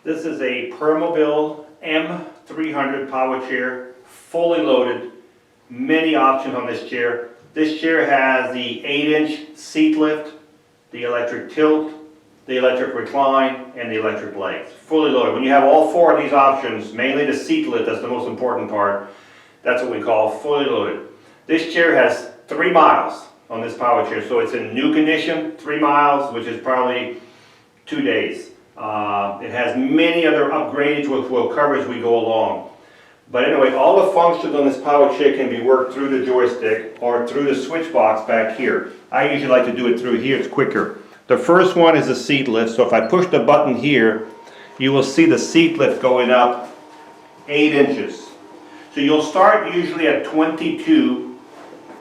This is a Permobil M300 power chair, fully loaded. Many options on this chair. This chair has the 8-inch seat lift, the electric tilt, the electric recline, and the electric legs. Fully loaded. When you have all four of these options, mainly the seat lift, that's the most important part. That's what we call fully loaded. This chair has 3 miles on this power chair, so it's in new condition, 3 miles, which is probably 2 days. It has many other upgrades which we'll cover as we go along. But anyway, all the functions on this power chair can be worked through the joystick or through the switch box back here. I usually like to do it through here, it's quicker. The first one is the seat lift, so if I push the button here, you will see the seat lift going up 8 inches. So you'll start usually at 22,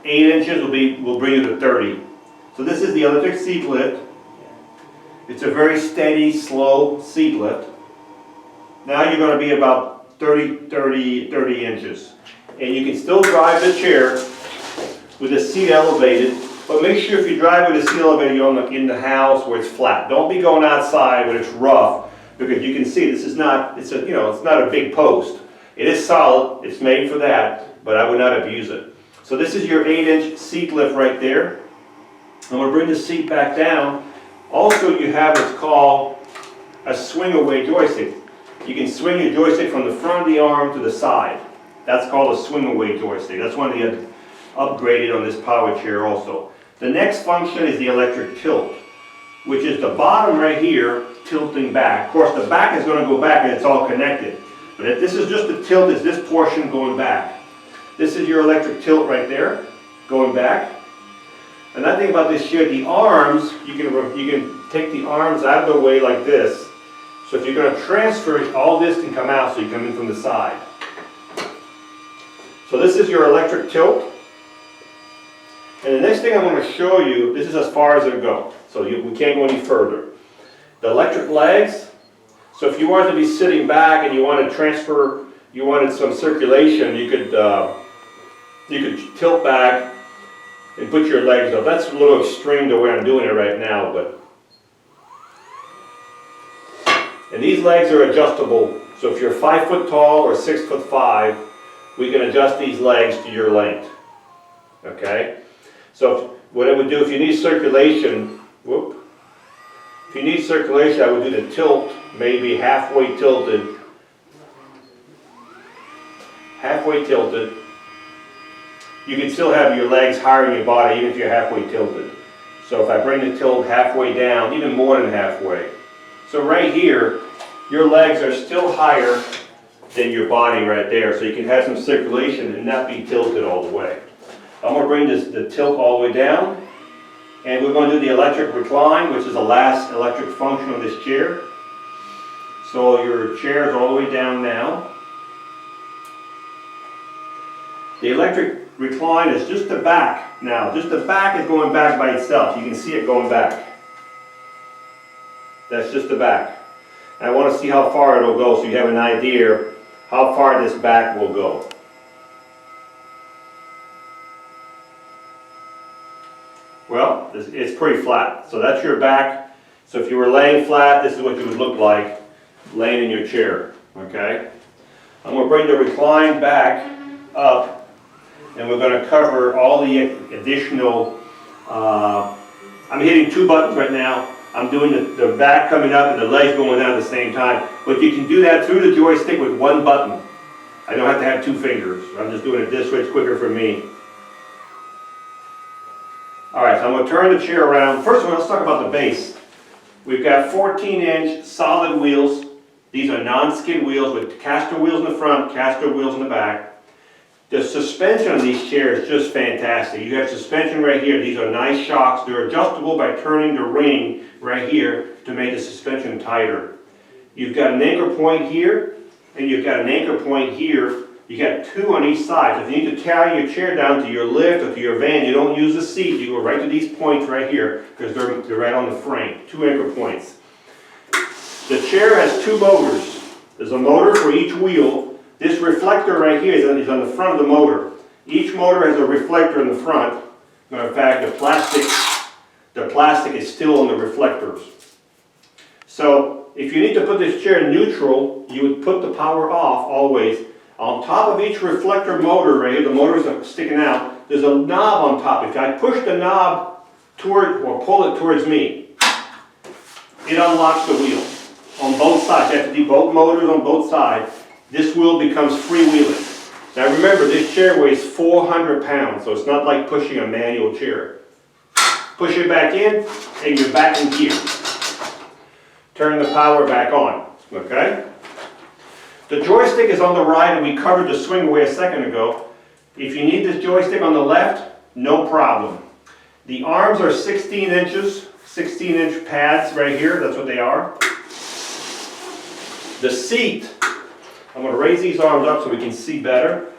8 inches will bring you to 30. So this is the electric seat lift. It's a very steady, slow seat lift. Now you're going to be about 30 inches. And you can still drive the chair with the seat elevated, but make sure if you drive with the seat elevated, you're in the house where it's flat. Don't be going outside when it's rough, because you can see this is not, it's not a big post. It is solid, it's made for that, but I would not abuse it. So this is your 8-inch seat lift right there. I'm going to bring the seat back down. Also you have what's called a swing away joystick. You can swing your joystick from the front of the arm to the side. That's called a swing away joystick. That's one of the upgraded on this power chair also. The next function is the electric tilt, which is the bottom right here tilting back. Of course the back is going to go back and it's all connected. But if this is just the tilt, is this portion going back. This is your electric tilt right there, going back. Another thing about this chair, the arms, you can take the arms out of the way like this. So if you're going to transfer it, all this can come out so you come in from the side. So this is your electric tilt. And the next thing I'm going to show you, this is as far as it'll go. So we can't go any further. The electric legs. So if you wanted to be sitting back and you want to transfer, you wanted some circulation, you could tilt back and put your legs up. That's a little extreme the way I'm doing it right now, but. And these legs are adjustable. So if you're 5 foot tall or 6'5", we can adjust these legs to your length. Okay? So what I would do if you need circulation, if you need circulation, I would do the tilt, maybe halfway tilted. Halfway tilted. You can still have your legs higher than your body even if you're halfway tilted. So if I bring the tilt halfway down, even more than halfway. So right here, your legs are still higher than your body right there, so you can have some circulation and not be tilted all the way. I'm going to bring the tilt all the way down, and we're going to do the electric recline, which is the last electric function of this chair. So your chair is all the way down now. The electric recline is just the back now. Just the back is going back by itself. You can see it going back. That's just the back. And I want to see how far it will go so you have an idea how far this back will go. Well, it's pretty flat. So that's your back. So if you were laying flat, this is what you would look like laying in your chair. Okay? I'm going to bring the recline back up, and we're going to cover all the additional, I'm hitting 2 buttons right now. I'm doing the back coming up and the legs going down at the same time. But you can do that through the joystick with 1 button. I don't have to have 2 fingers. I'm just doing it this way. It's quicker for me. Alright, so I'm going to turn the chair around. First of all, let's talk about the base. We've got 14-inch solid wheels. These are non-skid wheels with caster wheels in the front, caster wheels in the back. The suspension on these chairs is just fantastic. You have suspension right here. These are nice shocks. They're adjustable by turning the ring right here to make the suspension tighter. You've got an anchor point here, and you've got an anchor point here. You got 2 on each side. So if you need to carry your chair down to your lift or to your van, you don't use the seat. You go right to these points right here because they're right on the frame. 2 anchor points. The chair has 2 motors. There's a motor for each wheel. This reflector right here is on the front of the motor. Each motor has a reflector in the front. In fact, the plastic is still on the reflectors. So if you need to put this chair in neutral, you would put the power off always. On top of each reflector motor right here, the motors are sticking out, there's a knob on top. If I push the knob toward, or pull it towards me, it unlocks the wheel on both sides. You have to do both motors on both sides. This wheel becomes freewheeling. Now remember, this chair weighs 400 pounds, so it's not like pushing a manual chair. Push it back in, and you're back in gear. Turn the power back on, okay? The joystick is on the right, and we covered the swing away a second ago. If you need this joystick on the left, no problem. The arms are 16 inches, 16-inch pads right here, that's what they are. The seat, I'm going to raise these arms up so we can see better.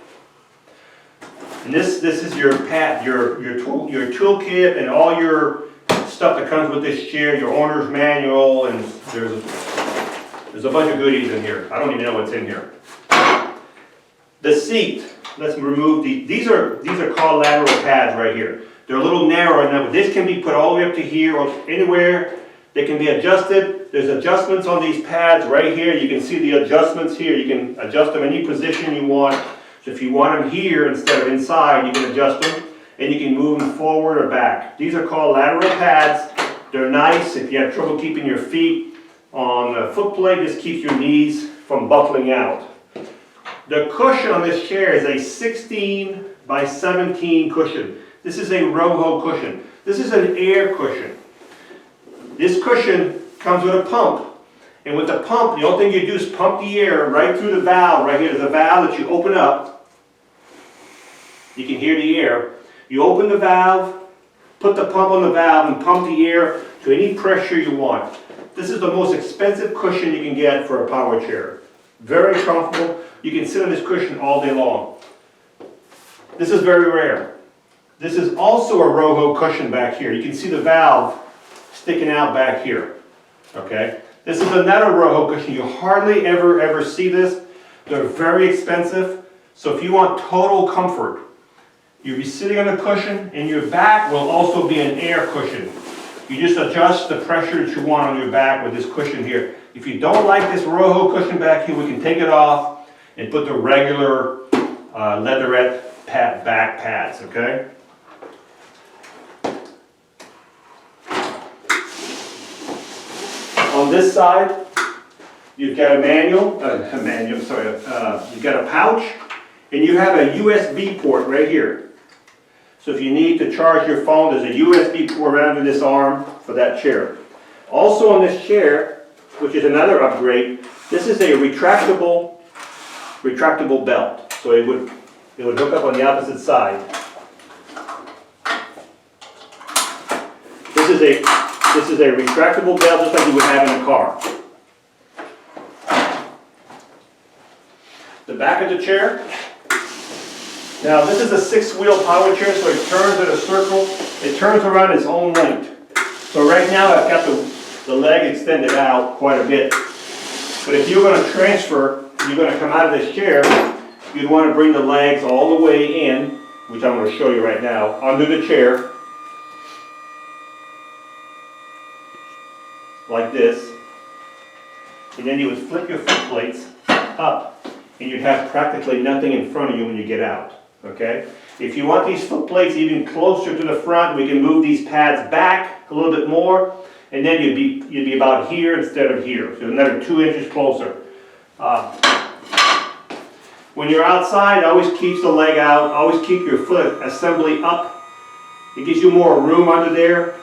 And this is your pad, your toolkit, and all your stuff that comes with this chair, your owner's manual, and there's a bunch of goodies in here. I don't even know what's in here. The seat, let's remove these are called lateral pads right here. They're a little narrow enough, but this can be put all the way up to here or anywhere. They can be adjusted. There's adjustments on these pads right here. You can see the adjustments here. You can adjust them any position you want. So if you want them here instead of inside, you can adjust them, and you can move them forward or back. These are called lateral pads. They're nice if you have trouble keeping your feet on a foot plate. This keeps your knees from buckling out. The cushion on this chair is a 16 by 17 cushion. This is a Roho cushion. This is an air cushion. This cushion comes with a pump. And with the pump, the only thing you do is pump the air right through the valve right here. There's a valve that you open up. You can hear the air. You open the valve, put the pump on the valve, and pump the air to any pressure you want. This is the most expensive cushion you can get for a power chair. Very comfortable. You can sit on this cushion all day long. This is very rare. This is also a Roho cushion back here. You can see the valve sticking out back here. Okay? This is another Roho cushion. You hardly ever see this. They're very expensive. So if you want total comfort, you'll be sitting on a cushion, and your back will also be an air cushion. You just adjust the pressure that you want on your back with this cushion here. If you don't like this Roho cushion back here, we can take it off and put the regular leatherette back pads, okay? On this side, you've got you've got a pouch, and you have a USB port right here. So if you need to charge your phone, there's a USB port right under this arm for that chair. Also on this chair, which is another upgrade, this is a retractable belt. So it would hook up on the opposite side. This is a retractable belt just like you would have in a car. The back of the chair. Now this is a 6-wheel power chair, so it turns in a circle. It turns around its own length. So right now I've got the leg extended out quite a bit. But if you're going to transfer, you're going to come out of this chair, you'd want to bring the legs all the way in, which I'm going to show you right now, under the chair. Like this. And then you would flip your foot plates up, and you'd have practically nothing in front of you when you get out. Okay? If you want these foot plates even closer to the front, we can move these pads back a little bit more, and then you'd be about here instead of here. So another 2 inches closer. When you're outside, always keep the leg out. Always keep your foot assembly up. It gives you more room under there.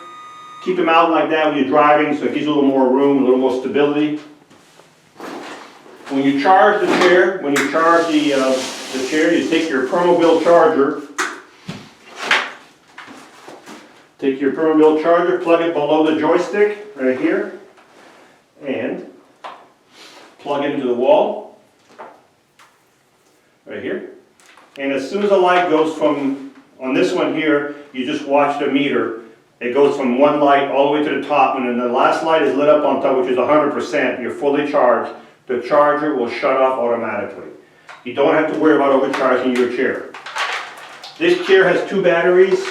Keep them out like that when you're driving, so it gives you a little more room, a little more stability. When you charge the chair, the chair, you take your Permobil charger. Take your Permobil charger, plug it below the joystick, right here, and plug it into the wall, right here. And as soon as the light goes from, on this one here, you just watch the meter. It goes from one light all the way to the top, and then the last light is lit up on top, which is 100%. You're fully charged. The charger will shut off automatically. You don't have to worry about overcharging your chair. This chair has 2 batteries.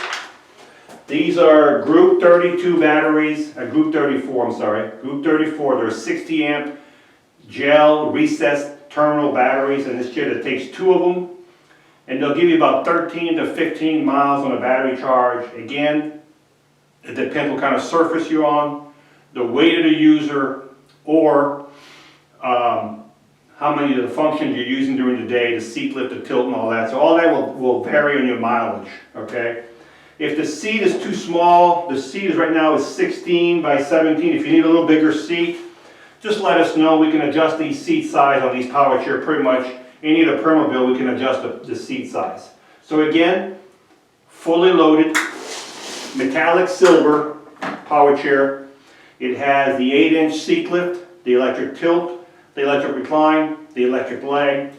These are Group 32 batteries, Group 34, I'm sorry. Group 34, they're 60 amp gel recessed terminal batteries in this chair that takes 2 of them. And they'll give you about 13 to 15 miles on a battery charge. Again, it depends what kind of surface you're on, the weight of the user, or how many of the functions you're using during the day, the seat lift, the tilt, and all that. So all that will vary on your mileage, okay? If the seat is too small, the seat is right now is 16 by 17. If you need a little bigger seat, just let us know. We can adjust the seat size on these power chair pretty much. Any of the Permobil, we can adjust the seat size. So again, fully loaded, metallic silver power chair. It has the 8-inch seat lift, the electric tilt, the electric recline, the electric leg,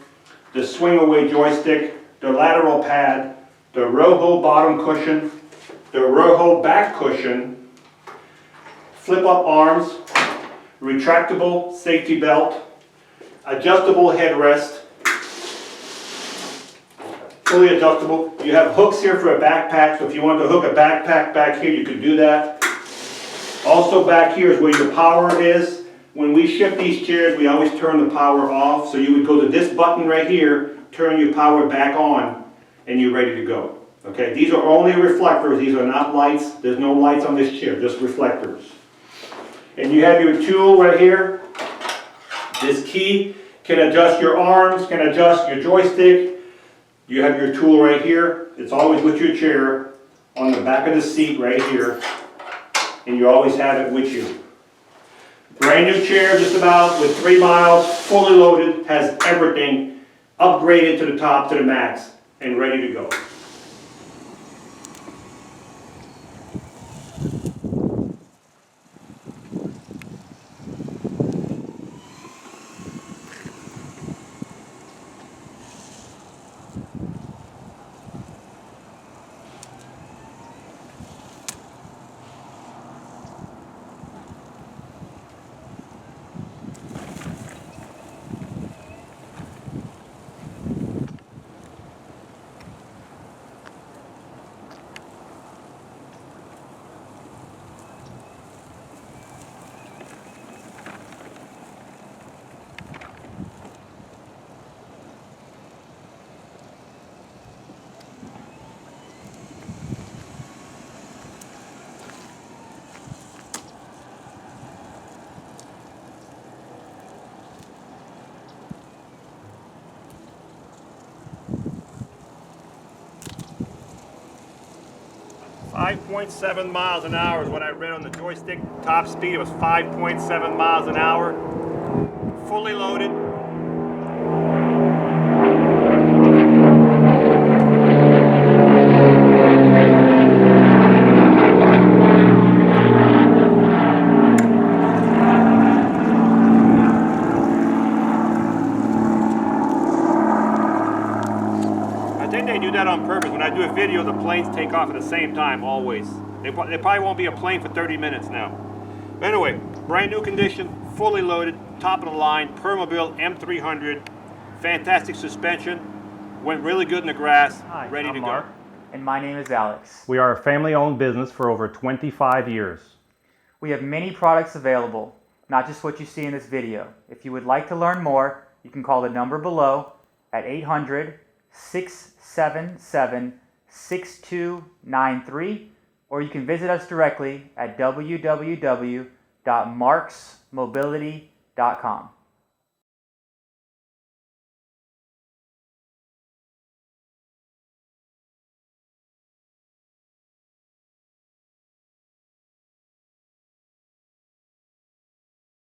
the swing away joystick, the lateral pad, the Roho bottom cushion, the Roho back cushion, flip up arms, retractable safety belt, adjustable headrest, fully adjustable. You have hooks here for a backpack, so if you want to hook a backpack back here, you can do that. Also back here is where your power is. When we ship these chairs, we always turn the power off, so you would go to this button right here, turn your power back on, and you're ready to go. Okay, these are only reflectors, these are not lights. There's no lights on this chair, just reflectors. And you have your tool right here. This key can adjust your arms, can adjust your joystick. You have your tool right here. It's always with your chair on the back of the seat right here, and you always have it with you. Brand new chair, just about, with 3 miles, fully loaded, has everything upgraded to the top, to the max, and ready to go. .7 miles an hour is what I read on the joystick. Top speed was 5.7 miles an hour. Fully loaded. I think they do that on purpose. When I do a video, the planes take off at the same time, always. They probably won't be a plane for 30 minutes now. But anyway, brand new condition, fully loaded, top of the line, Permobil M300, fantastic suspension, went really good in the grass. Hi, ready I'm to Mark, go. and my name is Alex. We are a family-owned business for over 25 years. We have many products available, not just what you see in this video. If you would like to learn more, you can call the number below at 800-677-6293, or you can visit us directly at www.marksmobility.com.